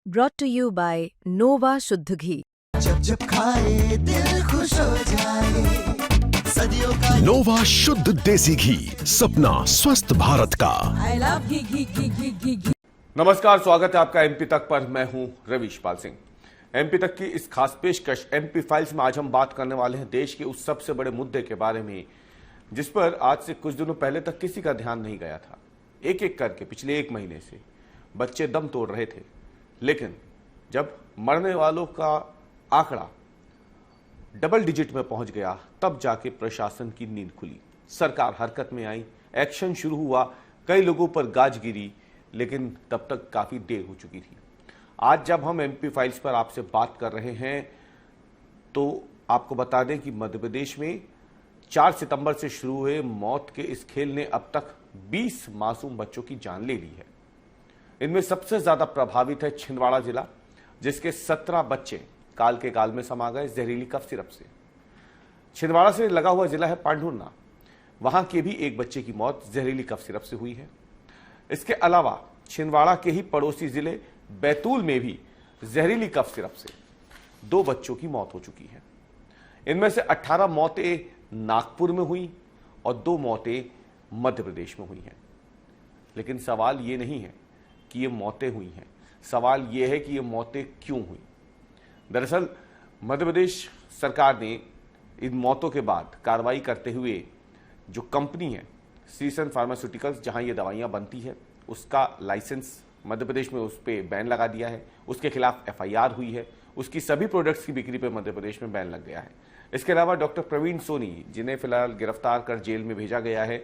brought to you by Nova शुद्ध घी। जब जब खाए दिल खुश हो जाए, सदियों का नोवा शुद्ध देसी घी, सपना स्वस्थ भारत का। I love घी घी घी घी घी घी। नमस्कार, स्वागत है आपका एमपी तक पर। मैं हूं रवीश पाल सिंह। एमपी तक की इस खास पेशकश एमपी फाइल्स में आज हम बात करने वाले हैं देश के उस सबसे बड़े मुद्दे के बारे में जिस पर आज से कुछ दिनों पहले तक किसी का ध्यान नहीं गया था। एक एक करके पिछले एक महीने से बच्चे दम तोड़ रहे थे, लेकिन जब मरने वालों का आंकड़ा डबल डिजिट में पहुंच गया तब जाके प्रशासन की नींद खुली, सरकार हरकत में आई, एक्शन शुरू हुआ, कई लोगों पर गाज गिरी, लेकिन तब तक काफी देर हो चुकी थी। आज जब हम एमपी फाइल्स पर आपसे बात कर रहे हैं तो आपको बता दें कि मध्य प्रदेश में 4 सितंबर से शुरू हुए मौत के इस खेल ने अब तक 20 मासूम बच्चों की जान ले ली है। इनमें सबसे ज्यादा प्रभावित है छिंदवाड़ा जिला, जिसके 17 बच्चे काल के गाल में समा गए जहरीली कफ सिरप से। छिंदवाड़ा से लगा हुआ जिला है पांढुर्ना, वहां के भी एक बच्चे की मौत जहरीली कफ सिरप से हुई है। इसके अलावा छिंदवाड़ा के ही पड़ोसी जिले बैतूल में भी जहरीली कफ सिरप से 2 बच्चों की मौत हो चुकी है। इनमें से 18 मौतें नागपुर में हुई और 2 मौतें मध्य प्रदेश में हुई हैं। लेकिन सवाल ये नहीं है कि ये मौतें हुई हैं, सवाल ये है कि ये मौतें क्यों हुई। दरअसल मध्य प्रदेश सरकार ने इन मौतों के बाद कार्रवाई करते हुए जो कंपनी है श्रीसन फार्मास्यूटिकल्स, जहां ये दवाइयां बनती है, उसका लाइसेंस मध्य प्रदेश में उस पर बैन लगा दिया है। उसके खिलाफ एफआईआर हुई है, उसकी सभी प्रोडक्ट्स की बिक्री पर मध्य प्रदेश में बैन लग गया है। इसके अलावा डॉक्टर प्रवीण सोनी, जिन्हें फिलहाल गिरफ्तार कर जेल में भेजा गया है,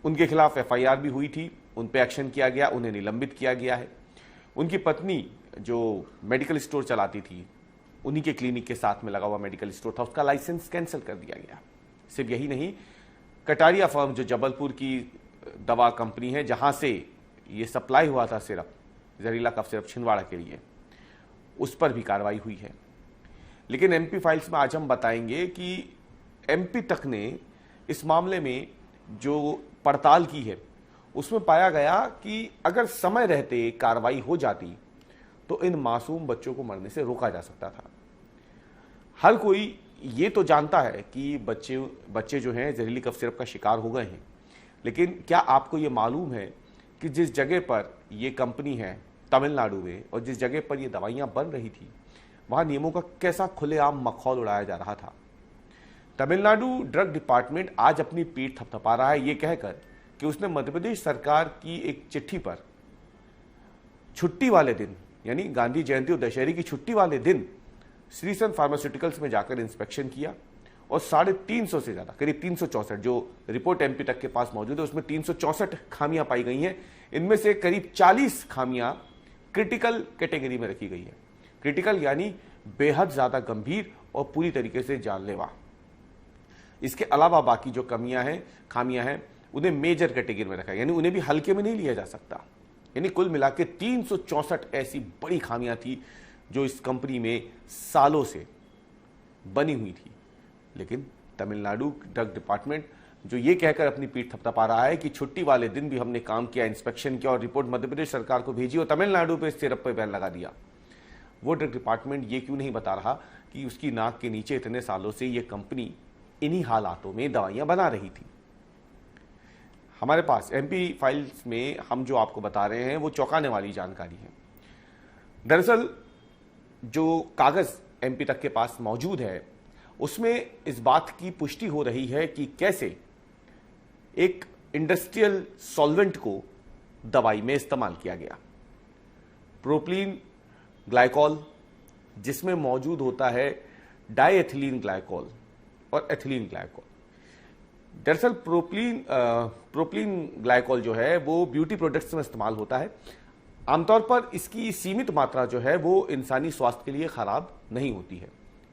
उनके खिलाफ एफआईआर भी हुई थी, उन पर एक्शन किया गया, उन्हें निलंबित किया गया है। उनकी पत्नी जो मेडिकल स्टोर चलाती थी, उन्हीं के क्लिनिक के साथ में लगा हुआ मेडिकल स्टोर था, उसका लाइसेंस कैंसिल कर दिया गया। सिर्फ यही नहीं, कटारिया फर्म जो जबलपुर की दवा कंपनी है, जहां से ये सप्लाई हुआ था सिरप, जहरीला कफ सिरप छिंदवाड़ा के लिए, उस पर भी कार्रवाई हुई है। लेकिन एमपी फाइल्स में आज हम बताएंगे कि एमपी तक ने इस मामले में जो पड़ताल की है उसमें पाया गया कि अगर समय रहते कार्रवाई हो जाती तो इन मासूम बच्चों को मरने से रोका जा सकता था। हर कोई ये तो जानता है कि बच्चे जो हैं जहरीली कफ सिरप का शिकार हो गए हैं, लेकिन क्या आपको ये मालूम है कि जिस जगह पर ये कंपनी है तमिलनाडु में और जिस जगह पर ये दवाइयां बन रही थी, वहां नियमों का कैसा खुलेआम मखौल उड़ाया जा रहा था। तमिलनाडु ड्रग डिपार्टमेंट आज अपनी पीठ थपथपा रहा है ये कहकर कि उसने मध्य प्रदेश सरकार की एक चिट्ठी पर छुट्टी वाले दिन, यानी गांधी जयंती और दशहरे की छुट्टी वाले दिन, श्रीसन फार्मास्यूटिकल्स में जाकर इंस्पेक्शन किया और 350 से ज्यादा, करीब 364, जो रिपोर्ट एमपी तक के पास मौजूद है उसमें 364 खामियां पाई गई हैं। इनमें से करीब 40 खामियां क्रिटिकल कैटेगरी में रखी गई है। क्रिटिकल यानी बेहद ज्यादा गंभीर और पूरी तरीके से जानलेवा। इसके अलावा बाकी जो खामियां हैं उन्हें मेजर कैटेगरी में रखा है, यानी उन्हें भी हल्के में नहीं लिया जा सकता। यानी कुल मिला के 364 ऐसी बड़ी खामियां थी जो इस कंपनी में सालों से बनी हुई थी। लेकिन तमिलनाडु ड्रग डिपार्टमेंट जो ये कहकर अपनी पीठ थपथपा रहा है कि छुट्टी वाले दिन भी हमने काम किया, इंस्पेक्शन किया और रिपोर्ट मध्य प्रदेश सरकार को भेजी और तमिलनाडु पे सिरप पर बैन लगा दिया, वो ड्रग डिपार्टमेंट ये क्यों नहीं बता रहा कि उसकी नाक के नीचे इतने सालों से ये कंपनी इन्हीं हालातों में दवाइयां बना रही थी। हमारे पास एमपी फाइल्स में हम जो आपको बता रहे हैं वो चौंकाने वाली जानकारी है। दरअसल जो कागज एमपी तक के पास मौजूद है उसमें इस बात की पुष्टि हो रही है कि कैसे एक इंडस्ट्रियल सॉल्वेंट को दवाई में इस्तेमाल किया गया, प्रोपिलीन ग्लाइकॉल, जिसमें मौजूद होता है डाइएथिलीन ग्लाइकॉल और एथिलीन ग्लाइकॉल। दरअसल प्रोपिलीन ग्लाइकॉल जो है वो ब्यूटी प्रोडक्ट्स में इस्तेमाल होता है। आमतौर पर इसकी सीमित मात्रा जो है वो इंसानी स्वास्थ्य के लिए खराब नहीं होती है,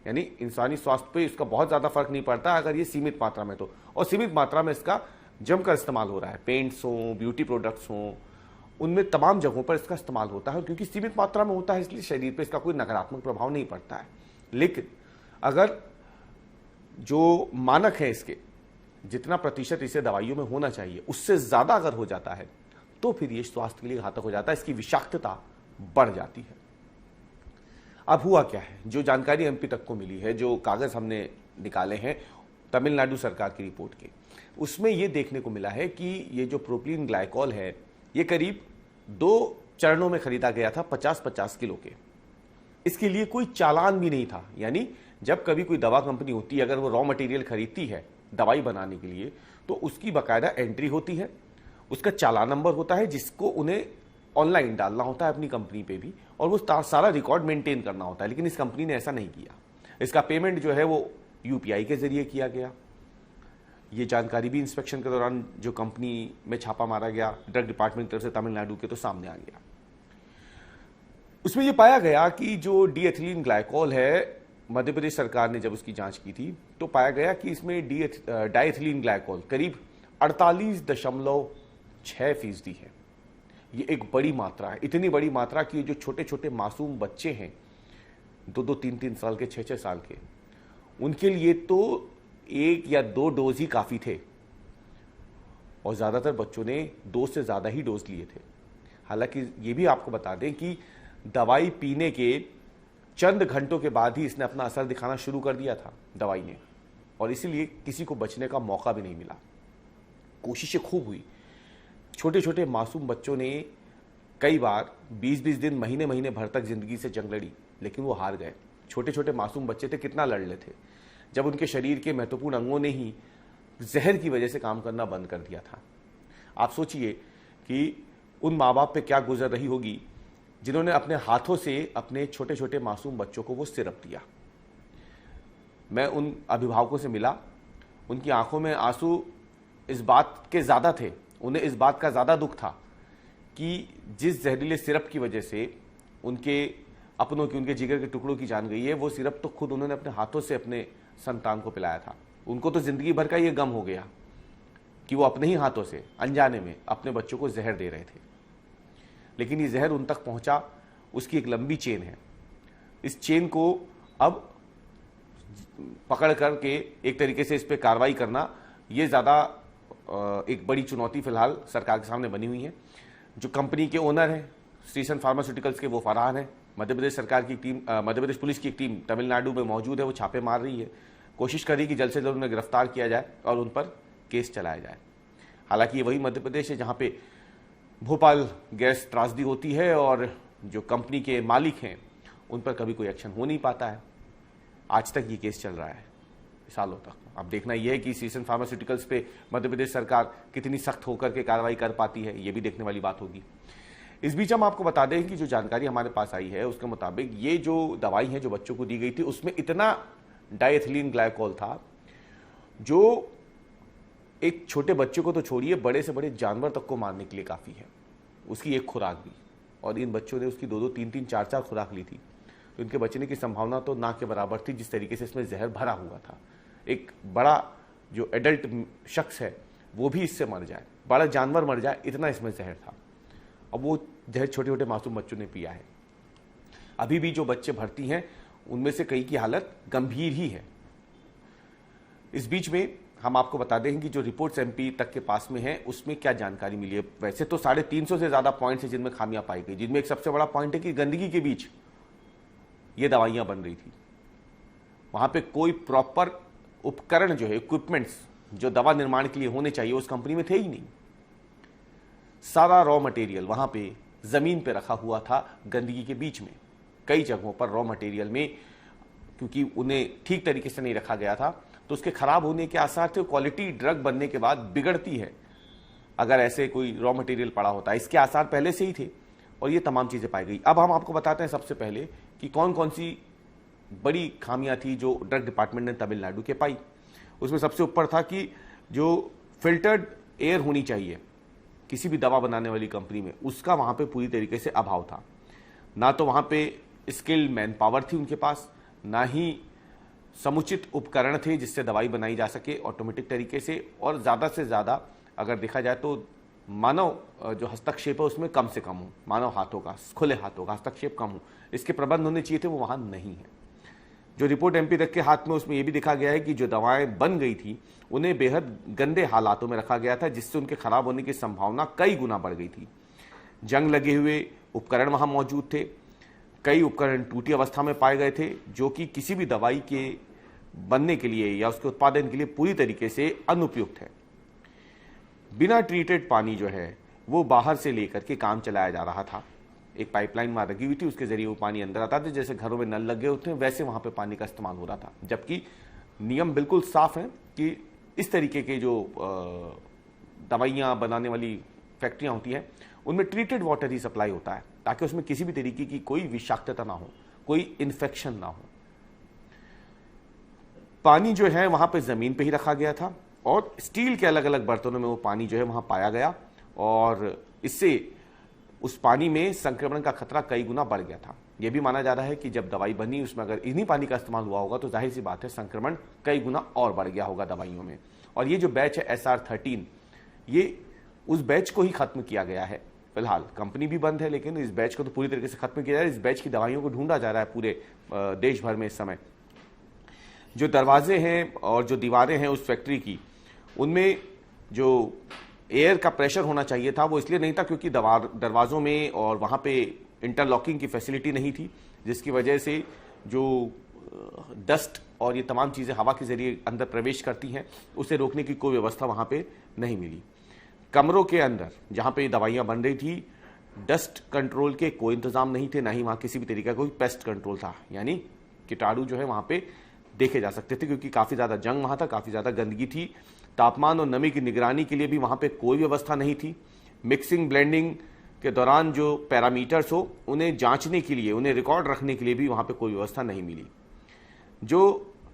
यानी इंसानी स्वास्थ्य पे इसका बहुत ज्यादा फर्क नहीं पड़ता अगर ये सीमित मात्रा में तो, और सीमित मात्रा में इसका जमकर इस्तेमाल हो रहा है। पेंट्स हों, ब्यूटी प्रोडक्ट्स हों, उनमें तमाम जगहों पर इसका इस्तेमाल होता है। और क्योंकि सीमित मात्रा में होता है इसलिए शरीर पे इसका कोई नकारात्मक प्रभाव नहीं पड़ता है। लेकिन अगर जो मानक है इसके, जितना प्रतिशत इसे दवाइयों में होना चाहिए उससे ज्यादा अगर हो जाता है तो फिर ये स्वास्थ्य के लिए घातक हो जाता है। इसकी विषाक्तता बढ़ जाती है। अब हुआ क्या है, जो जानकारी एमपी तक को मिली है, जो कागज हमने निकाले हैं तमिलनाडु सरकार की रिपोर्ट के, उसमें यह देखने को मिला है कि ये जो प्रोपिलीन ग्लाइकॉल है ये करीब 2 चरणों में खरीदा गया था 50-50 किलो के। इसके लिए कोई चालान भी नहीं था, यानी जब कभी कोई दवा कंपनी होती है, अगर वो रॉ मटेरियल खरीदती है दवाई बनाने के लिए, तो उसकी बाकायदा एंट्री होती है, उसका चालान नंबर होता है जिसको उन्हें ऑनलाइन डालना होता है अपनी कंपनी पे भी, और वो सारा रिकॉर्ड मेंटेन करना होता है। लेकिन इस कंपनी ने ऐसा नहीं किया। इसका पेमेंट जो है वो यूपीआई के जरिए किया गया। ये जानकारी भी इंस्पेक्शन के दौरान जो कंपनी में छापा मारा गया ड्रग डिपार्टमेंट की तरफ से तमिलनाडु के, तो सामने आ गया। उसमें यह पाया गया कि जो डीएथिलीन ग्लाइकॉल है, मध्य प्रदेश सरकार ने जब उसकी जांच की थी तो पाया गया कि इसमें डाइएथिलीन ग्लाइकॉल करीब 48.6% है। ये एक बड़ी मात्रा है, इतनी बड़ी मात्रा कि जो छोटे छोटे मासूम बच्चे हैं 2-2, 3-3 साल के, 6-6 साल के, उनके लिए तो 1 या 2 डोज ही काफी थे, और ज्यादातर बच्चों ने 2 से ज्यादा ही डोज लिए थे। हालांकि ये भी आपको बता दें कि दवाई पीने के चंद घंटों के बाद ही इसने अपना असर दिखाना शुरू कर दिया था दवाई ने, और इसीलिए किसी को बचने का मौका भी नहीं मिला। कोशिशें खूब हुई, छोटे छोटे मासूम बच्चों ने कई बार 20-20 दिन, महीने भर तक जिंदगी से जंग लड़ी, लेकिन वो हार गए। छोटे छोटे मासूम बच्चे थे, कितना लड़ ले थे, जब उनके शरीर के महत्वपूर्ण अंगों ने ही जहर की वजह से काम करना बंद कर दिया था। आप सोचिए कि उन माँ बाप पे क्या गुजर रही होगी जिन्होंने अपने हाथों से अपने छोटे छोटे मासूम बच्चों को वो सिरप दिया। मैं उन अभिभावकों से मिला, उनकी आंखों में आंसू इस बात के ज्यादा थे, उन्हें इस बात का ज्यादा दुख था कि जिस जहरीले सिरप की वजह से उनके अपनों की, उनके जिगर के टुकड़ों की जान गई है, वो सिरप तो खुद उन्होंने अपने हाथों से अपने संतान को पिलाया था। उनको तो जिंदगी भर का ये गम हो गया कि वो अपने ही हाथों से अनजाने में अपने बच्चों को जहर दे रहे थे। लेकिन ये जहर उन तक पहुंचा, उसकी एक लंबी चेन है। इस चेन को अब पकड़ करके एक तरीके से इस पर कार्रवाई करना, ये ज्यादा एक बड़ी चुनौती फिलहाल सरकार के सामने बनी हुई है। जो कंपनी के ओनर हैं श्रीसन फार्मास्यूटिकल्स के, वो फरार हैं। मध्य प्रदेश सरकार की टीम, मध्य प्रदेश पुलिस की एक टीम तमिलनाडु में मौजूद है, वो छापे मार रही है, कोशिश कर रही है कि जल्द से जल्द उन्हें गिरफ्तार किया जाए और उन पर केस चलाया जाए। हालांकि ये वही मध्य प्रदेश है जहां पे भोपाल गैस त्रासदी होती है और जो कंपनी के मालिक हैं उन पर कभी कोई एक्शन हो नहीं पाता है। आज तक ये केस चल रहा है, सालों तक। अब देखना यह है कि सीसन फार्मास्यूटिकल्स पे मध्य प्रदेश सरकार कितनी सख्त होकर के कार्रवाई कर पाती है, ये भी देखने वाली बात होगी। इस बीच हम आपको बता दें कि जो जानकारी हमारे पास आई है उसके मुताबिक ये जो दवाई है जो बच्चों को दी गई थी, उसमें इतना डाइएथिलीन ग्लाइकॉल था जो एक छोटे बच्चे को तो छोड़िए, बड़े से बड़े जानवर तक को मारने के लिए काफी है। उसकी एक खुराक भी, और इन बच्चों ने उसकी 2-2, 3-3, 4-4 खुराक ली थी, तो इनके बचने की संभावना तो ना के बराबर थी। जिस तरीके से इसमें जहर भरा हुआ था, एक बड़ा जो एडल्ट शख्स है वो भी इससे मर जाए, बड़ा जानवर मर जाए, इतना इसमें जहर था। अब वो जहर छोटे छोटे मासूम बच्चों ने पिया है। अभी भी जो बच्चे भर्ती हैं उनमें से कई की हालत गंभीर ही है। इस बीच में हम आपको बता दें कि जो रिपोर्ट्स एमपी तक के पास में है उसमें क्या जानकारी मिली है। वैसे तो 350 से ज्यादा पॉइंट्स है जिनमें खामियां पाई गई, जिनमें एक सबसे बड़ा पॉइंट है कि गंदगी के बीच ये दवाइयां बन रही थी। वहां पे कोई प्रॉपर उपकरण जो है, इक्विपमेंट्स जो दवा निर्माण के लिए होने चाहिए उस कंपनी में थे ही नहीं। सारा रॉ मटेरियल वहां पे जमीन पे रखा हुआ था गंदगी के बीच में। कई जगहों पर रॉ मटेरियल में, क्योंकि उन्हें ठीक तरीके से नहीं रखा गया था, तो उसके खराब होने के आसार थे। क्वालिटी ड्रग बनने के बाद बिगड़ती है अगर ऐसे कोई रॉ मटेरियल पड़ा होता है, इसके आसार पहले से ही थे और ये तमाम चीजें पाई गई। अब हम आपको बताते हैं सबसे पहले कि कौन कौन सी बड़ी खामियां थी जो ड्रग डिपार्टमेंट ने तमिलनाडु के पाई। उसमें सबसे ऊपर था कि जो फिल्टर्ड एयर होनी चाहिए किसी भी दवा बनाने वाली कंपनी में, उसका वहां पे पूरी तरीके से अभाव था। ना तो वहां पे स्किल्ड मैन पावर थी उनके पास, ना ही समुचित उपकरण थे जिससे दवाई बनाई जा सके ऑटोमेटिक तरीके से, और ज्यादा से ज्यादा अगर देखा जाए तो मानव जो हस्तक्षेप है उसमें कम से कम हो, मानव हाथों का, खुले हाथों का हस्तक्षेप कम हो, इसके प्रबंध होने चाहिए थे, वो वहां नहीं है। जो रिपोर्ट एमपी तक के हाथ में, उसमें यह भी दिखा गया है कि जो दवाएं बन गई थी उन्हें बेहद गंदे हालातों में रखा गया था, जिससे उनके खराब होने की संभावना कई गुना बढ़ गई थी। जंग लगे हुए उपकरण वहां मौजूद थे। कई उपकरण टूटी अवस्था में पाए गए थे, जो कि किसी भी दवाई के बनने के लिए या उसके उत्पादन के लिए पूरी तरीके से अनुपयुक्त है। बिना ट्रीटेड पानी जो है वो बाहर से लेकर के काम चलाया जा रहा था। एक पाइपलाइन वहां लगी हुई थी, उसके जरिए वो पानी अंदर आता था। जैसे घरों में नल लगे होते हैं वैसे वहां पे पानी का इस्तेमाल हो रहा था, जबकि नियम बिल्कुल साफ है कि इस तरीके के जो दवाइयां बनाने वाली फैक्ट्रियां होती हैं उनमें ट्रीटेड वाटर ही सप्लाई होता है, ताकि उसमें किसी भी तरीके की कोई विषाक्तता ना हो, कोई इन्फेक्शन ना हो। पानी जो है वहां पे जमीन पे ही रखा गया था और स्टील के अलग अलग बर्तनों में वो पानी जो है वहां पाया गया, और इससे उस पानी में संक्रमण का खतरा कई गुना बढ़ गया था। यह भी माना जा रहा है कि जब दवाई बनी उसमें अगर इन्हीं पानी का इस्तेमाल हुआ होगा तो जाहिर सी बात है संक्रमण कई गुना और बढ़ गया होगा दवाइयों में। और ये जो बैच है SR13, ये उस बैच को ही खत्म किया गया है। फिलहाल कंपनी भी बंद है, लेकिन इस बैच को तो पूरी तरीके से खत्म किया जा रहा है। इस बैच की दवाइयों को ढूंढा जा रहा है पूरे देश भर में इस समय। जो दरवाजे हैं और जो दीवारें हैं उस फैक्ट्री की, उनमें जो एयर का प्रेशर होना चाहिए था वो इसलिए नहीं था क्योंकि दरवाजों में और वहां पे इंटरलॉकिंग की फैसिलिटी नहीं थी, जिसकी वजह से जो डस्ट और ये तमाम चीजें हवा के जरिए अंदर प्रवेश करती हैं उसे रोकने की कोई व्यवस्था वहां पे नहीं मिली। कमरों के अंदर जहां पे दवाइयां बन रही थी, डस्ट कंट्रोल के कोई इंतजाम नहीं थे, ना ही वहां किसी भी तरीके का कोई पेस्ट कंट्रोल था, यानी कीटाणु जो है वहां पे देखे जा सकते थे, क्योंकि काफी ज्यादा जंग वहां था, काफी ज्यादा गंदगी थी। तापमान और नमी की निगरानी के लिए भी वहां पे कोई व्यवस्था नहीं थी। मिक्सिंग ब्लेंडिंग के दौरान जो पैरामीटर्स हो उन्हें जांचने के लिए, उन्हें रिकॉर्ड रखने के लिए भी वहां पे कोई व्यवस्था नहीं मिली। जो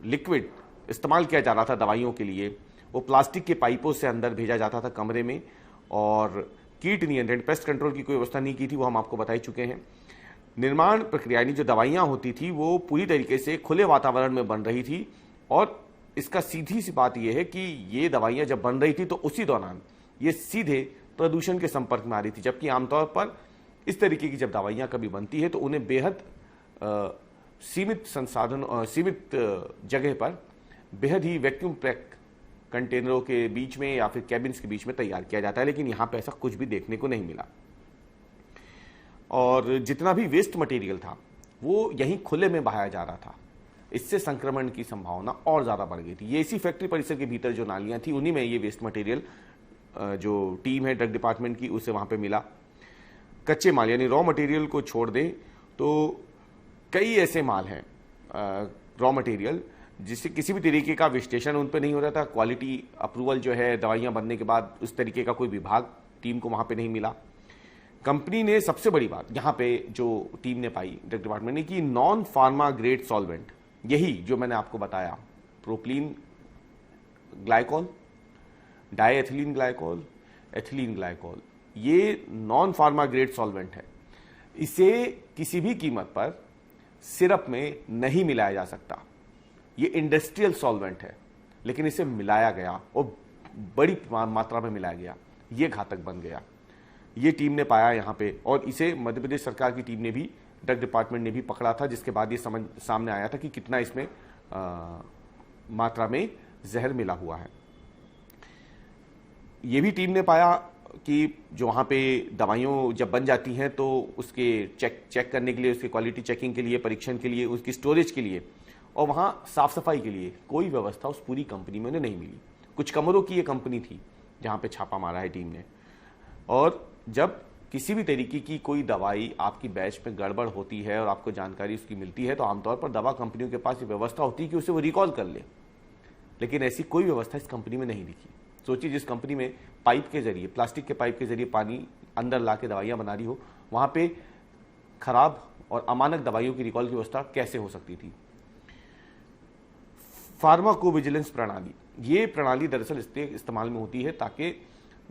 लिक्विड इस्तेमाल किया जा रहा था दवाइयों के लिए वो प्लास्टिक के पाइपों से अंदर भेजा जाता था कमरे में, और कीट नियंत्रण, पेस्ट कंट्रोल की कोई व्यवस्था नहीं की थी, वो हम आपको बता ही चुके हैं। निर्माण प्रक्रिया यानी जो दवाइयां होती थी वो पूरी तरीके से खुले वातावरण में बन रही थी, और इसका सीधी सी बात यह है कि ये दवाइयां जब बन रही थी तो उसी दौरान ये सीधे प्रदूषण के संपर्क में आ रही थी, जबकि आमतौर पर इस तरीके की जब दवाइयां कभी बनती है तो उन्हें बेहद सीमित संसाधन और सीमित जगह पर बेहद ही वैक्यूम पैक कंटेनरों के बीच में या फिर कैबिन्स के बीच में तैयार किया जाता है, लेकिन यहां पे ऐसा कुछ भी देखने को नहीं मिला। और जितना भी वेस्ट मटेरियल था वो यहीं खुले में बहाया जा रहा था, इससे संक्रमण की संभावना और ज्यादा बढ़ गई थी। ये इसी फैक्ट्री परिसर के भीतर जो नालियां थी उन्हीं में ये वेस्ट मटेरियल जो टीम है ड्रग डिपार्टमेंट की उसे वहां पे मिला। कच्चे माल यानी रॉ मटेरियल को छोड़ दें तो कई ऐसे माल हैं रॉ मटेरियल जिससे किसी भी तरीके का विश्लेषण उन पर नहीं हो रहा था। क्वालिटी अप्रूवल जो है दवाइयां बनने के बाद उस तरीके का कोई विभाग टीम को वहां पे नहीं मिला। कंपनी ने सबसे बड़ी बात यहां पे जो टीम ने पाई ड्रग डिपार्टमेंट ने कि नॉन फार्मा ग्रेड सॉल्वेंट, यही जो मैंने आपको बताया propylene glycol, diethylene glycol, ethylene glycol, ये नॉन फार्मा ग्रेड सॉल्वेंट है। इसे किसी भी कीमत पर सिरप में नहीं मिलाया जा सकता। ये इंडस्ट्रियल सॉल्वेंट है, लेकिन इसे मिलाया गया और बड़ी मात्रा में मिलाया गया, ये घातक बन गया। ये टीम ने पाया यहां पे, और इसे मध्य प्रदेश सरकार की टीम ने भी, ड्रग डिपार्टमेंट ने भी पकड़ा था, जिसके बाद ये सामने आया था कि कितना इसमें मात्रा में जहर मिला हुआ है। ये भी टीम ने पाया कि जो वहां पे दवाइयों जब बन जाती हैं तो उसके चेक करने के लिए, उसकी क्वालिटी चेकिंग के लिए, परीक्षण के लिए, उसकी स्टोरेज के लिए और वहां साफ सफाई के लिए कोई व्यवस्था उस पूरी कंपनी में उन्हें नहीं मिली। कुछ कमरों की ये कंपनी थी जहां पे छापा मारा है टीम ने, और जब किसी भी तरीके की कोई दवाई आपकी बैच में गड़बड़ होती है और आपको जानकारी उसकी मिलती है तो आमतौर पर दवा कंपनियों के पास ये व्यवस्था होती है कि उसे वो रिकॉल कर ले, लेकिन ऐसी कोई व्यवस्था इस कंपनी में नहीं दिखी। सोचिए जिस कंपनी में पाइप के जरिए, प्लास्टिक के पाइप के जरिए पानी अंदर ला के दवाइयां बना रही हो, वहां पे खराब और अमानक दवाइयों की रिकॉल की व्यवस्था कैसे हो सकती थी। फार्माकोविजिलेंस प्रणाली, ये प्रणाली दरअसल इसलिए इस्तेमाल में होती है ताकि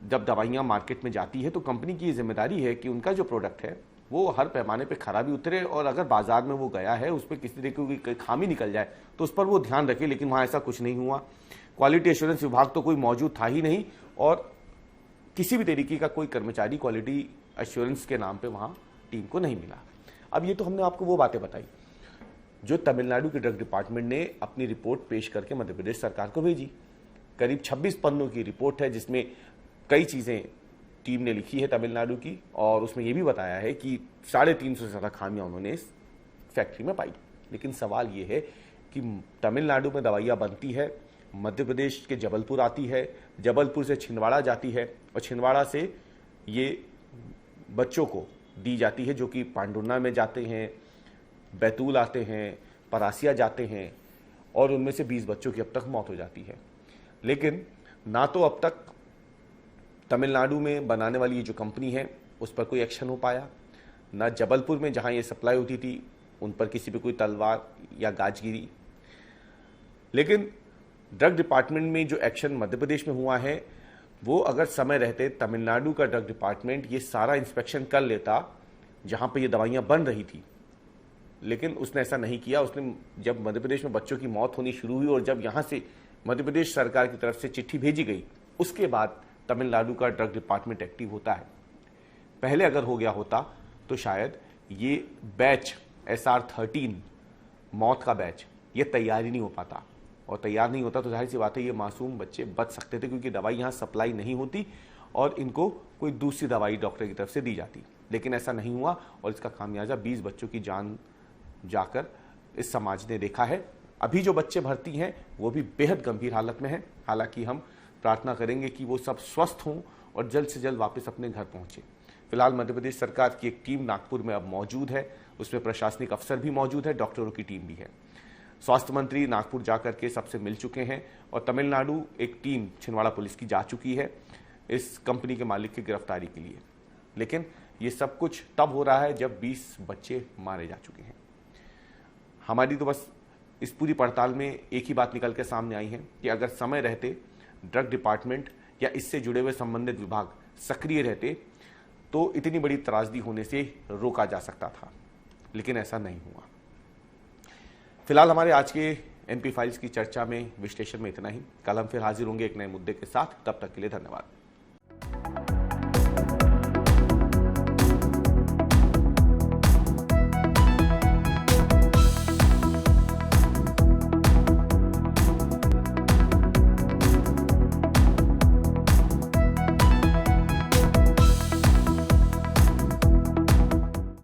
जब दवाइयां मार्केट में जाती है तो कंपनी की जिम्मेदारी है कि उनका जो प्रोडक्ट है वो हर पैमाने पे खराबी उतरे, और अगर बाजार में वो गया है उस पर किसी तरीके की खामी निकल जाए तो उस पर वो ध्यान रखे, लेकिन वहां ऐसा कुछ नहीं हुआ। क्वालिटी एश्योरेंस विभाग तो कोई मौजूद था ही नहीं, और किसी भी तरीके का कोई कर्मचारी क्वालिटी एश्योरेंस के नाम पे वहां टीम को नहीं मिला। अब ये तो हमने आपको वो बातें बताई जो तमिलनाडु के ड्रग डिपार्टमेंट ने अपनी रिपोर्ट पेश करके मध्य प्रदेश सरकार को भेजी। करीब 26 पन्नों की रिपोर्ट है जिसमें कई चीजें टीम ने लिखी है तमिलनाडु की, और उसमें यह भी बताया है कि 350 से ज़्यादा खामियां उन्होंने इस फैक्ट्री में पाई। लेकिन सवाल ये है कि तमिलनाडु में दवाइयाँ बनती है, मध्य प्रदेश के जबलपुर आती है, जबलपुर से छिंदवाड़ा जाती है, और छिंदवाड़ा से ये बच्चों को दी जाती है जो कि पांडुर्ना में जाते हैं, बैतूल आते हैं, परासिया जाते हैं, और उनमें से 20 बच्चों की अब तक मौत हो जाती है। लेकिन ना तो अब तक तमिलनाडु में बनाने वाली ये जो कंपनी है उस पर कोई एक्शन हो पाया, ना जबलपुर में जहां ये सप्लाई होती थी उन पर किसी पे कोई तलवार या गाज गिरी। लेकिन ड्रग डिपार्टमेंट में जो एक्शन मध्य प्रदेश में हुआ है वो अगर समय रहते तमिलनाडु का ड्रग डिपार्टमेंट ये सारा इंस्पेक्शन कर लेता जहां पे ये दवाइयां बन रही थी, लेकिन उसने ऐसा नहीं किया। उसने जब मध्य प्रदेश में बच्चों की मौत होनी शुरू हुई और जब यहां से मध्य प्रदेश सरकार की तरफ से चिट्ठी भेजी गई, उसके बाद तमिलनाडु का ड्रग डिपार्टमेंट एक्टिव होता है। पहले अगर हो गया होता तो शायद ये बैच SR13 मौत का बैच ये तैयार ही नहीं हो पाता, और तैयार नहीं होता तो जाहिर सी बात है ये मासूम बच्चे बच सकते थे, क्योंकि दवाई यहाँ सप्लाई नहीं होती और इनको कोई दूसरी दवाई डॉक्टर की तरफ से दी जाती। लेकिन ऐसा नहीं हुआ और इसका खामियाजा 20 बच्चों की जान जाकर इस समाज ने देखा है। अभी जो बच्चे भर्ती हैं वो भी बेहद गंभीर हालत में हैं। हालांकि हम प्रार्थना करेंगे कि वो सब स्वस्थ हों और जल्द से जल्द वापस अपने घर पहुंचे। फिलहाल मध्य प्रदेश सरकार की एक टीम नागपुर में अब मौजूद है, उसमें प्रशासनिक अफसर भी मौजूद है, डॉक्टरों की टीम भी है। स्वास्थ्य मंत्री नागपुर जाकर के सबसे मिल चुके हैं और तमिलनाडु एक टीम छिंदवाड़ा पुलिस की जा चुकी है इस कंपनी के मालिक की गिरफ्तारी के लिए। लेकिन ये सब कुछ तब हो रहा है जब 20 बच्चे मारे जा चुके हैं। हमारी तो बस इस पूरी पड़ताल में एक ही बात निकल के सामने आई है कि अगर समय रहते ड्रग डिपार्टमेंट या इससे जुड़े हुए संबंधित विभाग सक्रिय रहते तो इतनी बड़ी त्रासदी होने से रोका जा सकता था, लेकिन ऐसा नहीं हुआ। फिलहाल हमारे आज के MP फाइल्स की चर्चा में, विश्लेषण में इतना ही। कल हम फिर हाजिर होंगे एक नए मुद्दे के साथ। तब तक के लिए धन्यवाद।